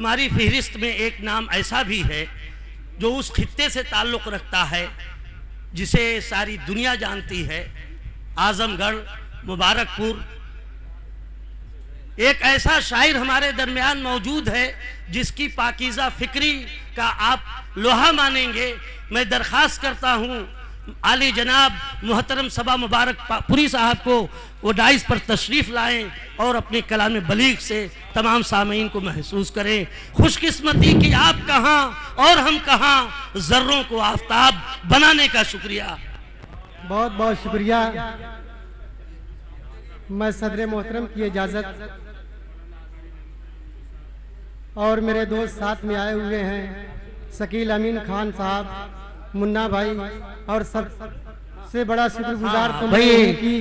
हमारी फहरिस्त में एक नाम ऐसा भी है जो उस खित्ते से ताल्लुक़ रखता है जिसे सारी दुनिया जानती है, आजमगढ़ मुबारकपुर। एक ऐसा शायर हमारे दरमियान मौजूद है जिसकी पाकीज़ा फिक्री का आप लोहा मानेंगे। मैं दरख्वास्त करता हूँ आली जनाब मोहतरम सबा मुबारकपुरी साहब को वो डाइस पर तशरीफ़ लाएं और अपने कलाम बलीग से तमाम सामीन को महसूस करें। खुशकिस्मती कि आप कहाँ और हम कहाँ, ज़र्रों को आफताब बनाने का शुक्रिया। बहुत बहुत शुक्रिया। मैं सदर मोहतरम की इजाज़त और मेरे दोस्त साथ में आए हुए हैं, शकील अमीन खान साहब, मुन्ना भाई, और सबसे बड़ा शुक्रगुजार तो भाई की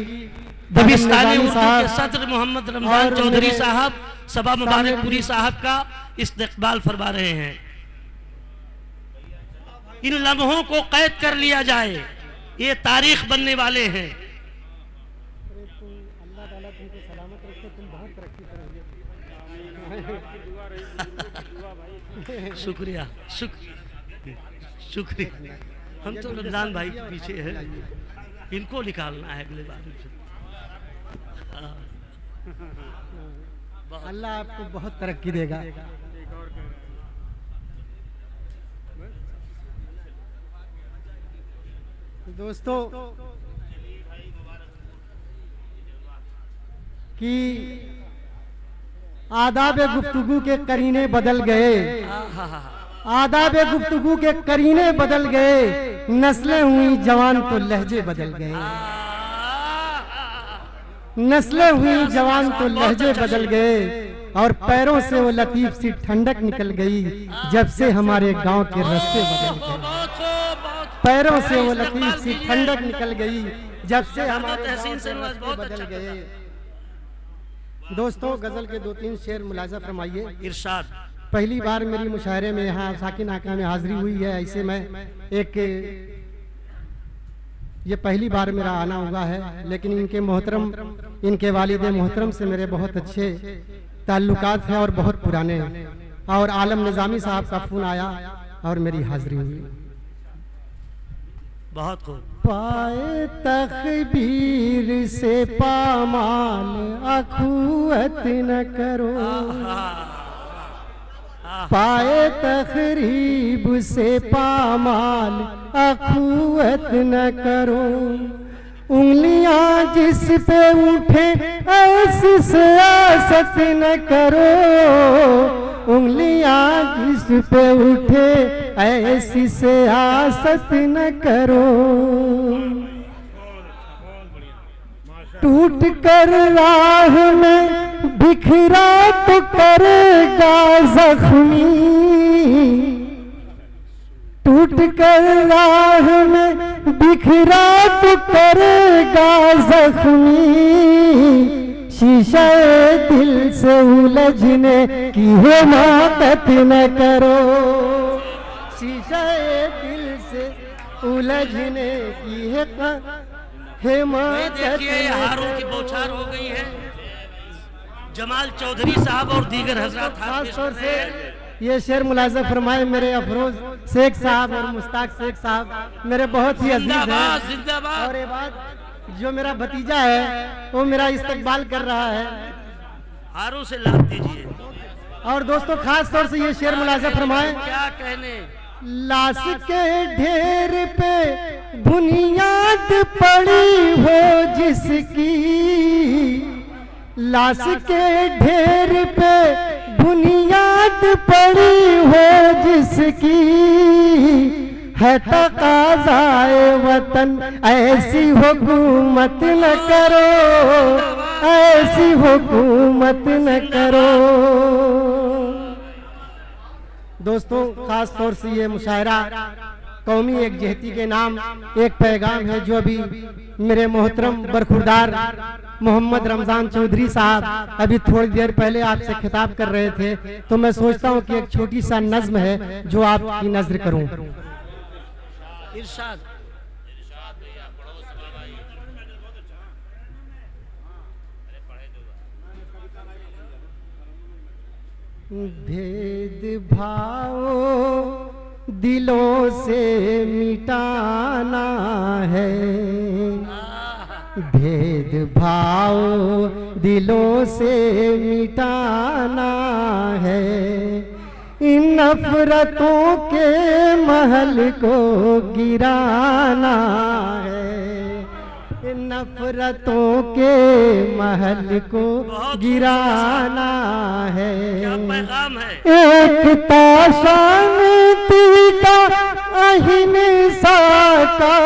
दबिस्तानी उर्दू के सदर मोहम्मद रमजान चौधरी साहब सबा मुबारकपुरी साहब का इस्तकबाल फरमा रहे हैं। इन लम्हों को कैद कर लिया जाए, ये तारीख बनने वाले हैं। शुक्रिया शुक्रिया। हम तो रमजान भाई के पीछे हैं, इनको निकालना है अगले बार। अल्लाह आपको बहुत तरक्की देगा। दोस्तों कि आदाब गुफ्तगू के करीने बदल गए, आदाब गुफ्तगू के करीने बदल गए, नस्लें हुई जवान तो लहजे बदल गए, नस्लें हुई जवान तो लहजे बदल गए, और पैरों से वो लतीफ सी ठंडक निकल गई जब से हमारे गांव के रास्ते बदल गए। पैरों से वो लतीफ सी ठंडक निकल गई जब से हमारे गांव के रास्ते बदल गए। दोस्तों गजल के 2-3 शेर मुलाजा फरमाइए। इरशाद। पहली बार मेरी मुशायरे में यहाँ साकिन आका में हाजिरी हुई है, ऐसे मैं ये पहली बार मेरा आना हुआ है, लेकिन इनके मोहतरम, इनके वालिद मोहतरम से मेरे बहुत अच्छे ताल्लुकात हैं और बहुत पुराने हैं, और आलम निजामी साहब का फोन आया और मेरी हाजिरी हुई। बहुत खूब। पाए तखबीर से पामाल अखुवत न करो, पाए तखरीब से पामाल अखुवत न करो, उंगलियां जिस पे उठे ऐसी सियासत न करो, उंगलियां जिस पे उठे ऐसी सियासत न करो, टूट कर राह में बिखरा तो करेगा जख्मी, टूट कर राह में बिखरा तो करेगा जख्मी, शीशे दिल से उलझने की हिमाकत न करो, शीशे दिल से उलझने की हिमाकत। देखिए हारों की बौछार हो गई है। जमाल चौधरी साहब और दीगर हजरात खास तौर से ये शेर मुलाजा फरमाए मेरे अफरोज शेख साहब और मुश्ताक शेख साहब, मेरे बहुत ही अजीज हैं। और ये बात जो मेरा भतीजा है वो मेरा इस्तकबाल कर रहा है, हारों से लाद दीजिए। और दोस्तों खास तौर से ये शेर मुलाजा फरमाए। क्या कहने, लाश के ढेर पे बुनियाद पड़ी हो जिसकी, लाश के ढेर पे बुनियाद पड़ी हो जिसकी, है तकाज़ाए वतन ऐसी हुकूमत न करो, ऐसी हुकूमत न करो। दोस्तों खास तौर से ये मुशायरा कौमी एकजहती के नाम एक पैगाम है जो अभी मेरे मोहतरम बरखुरदार मोहम्मद रमजान चौधरी साहब अभी थोड़ी देर पहले आपसे खिताब कर रहे थे, तो मैं सोचता हूँ कि एक छोटी सा नज्म है जो आपकी नजर करूँ। इरशाद। भेद भाव दिलों से मिटाना है, भेद भाव दिलों से मिटाना है, इन नफरतों के महल को गिराना है, इन नफरतों के महल को गिराना है। क्या पैगाम है? एकता शांति का अहिंसा का,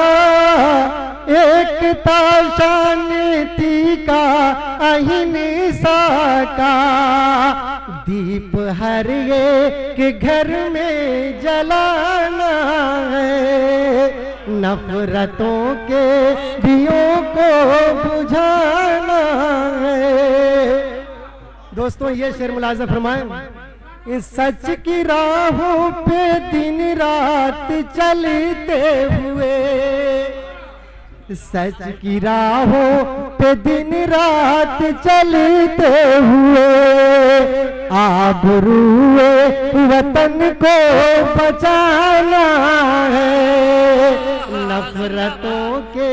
एकता शांति का अहिंसा का दीप हर एक घर में जलाना है, नफरतों के दियों को बुझाना है। दोस्तों ये शेर मुलाजा फरमाएं, इस सच की राहों पे दिन रात चलते हुए, सच की राहों पे दिन रात चलते हुए, आबरूए वतन को बचाना है, नफरतों के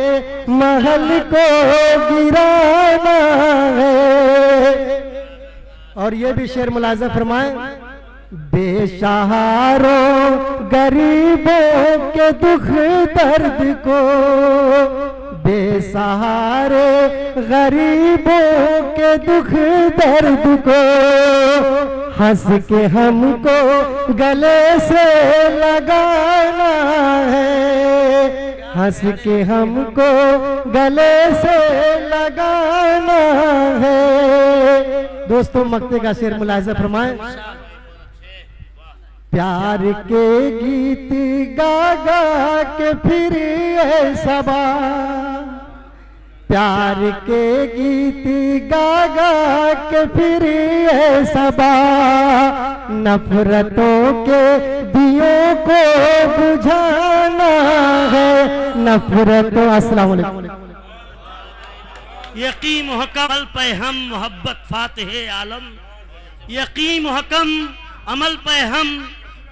महल को गिराना है। और ये भी शेर मुलाजा फरमाएं, बेसहारों गरीबों के दुख दर्द को, बेसहारे गरीबों के दुख दर्द को हंस के हमको गले से लगाना है, हंस के हमको गले से लगाना है। दोस्तों मक्ते का शेर मुलाहिजा फरमाएं, प्यार के गीत गा गा के फिर सबा, प्यार के गीत गा गा के फिर सबा, नफरतों के दियों को बुझाना है, नफरतों। अस्सलाम वालेकुम। यकीन मुहकम अमल पे हम मोहब्बत फातिहे आलम, यकीन मुहकम अमल पे हम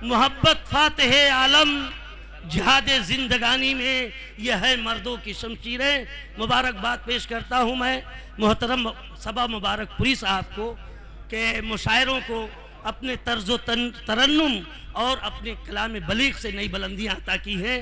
मोहब्बत फातिहे आलम, जिहादे जिंदगानी में यह है मर्दों की शमशीरें। मुबारकबाद पेश करता हूँ मैं मोहतरम सबा मुबारकपुरी साहब को कि मुशायरों को अपने तर्ज़ो तरन्नुम और अपने कलाम बलीग से नई बुलंदियाँ अता की हैं।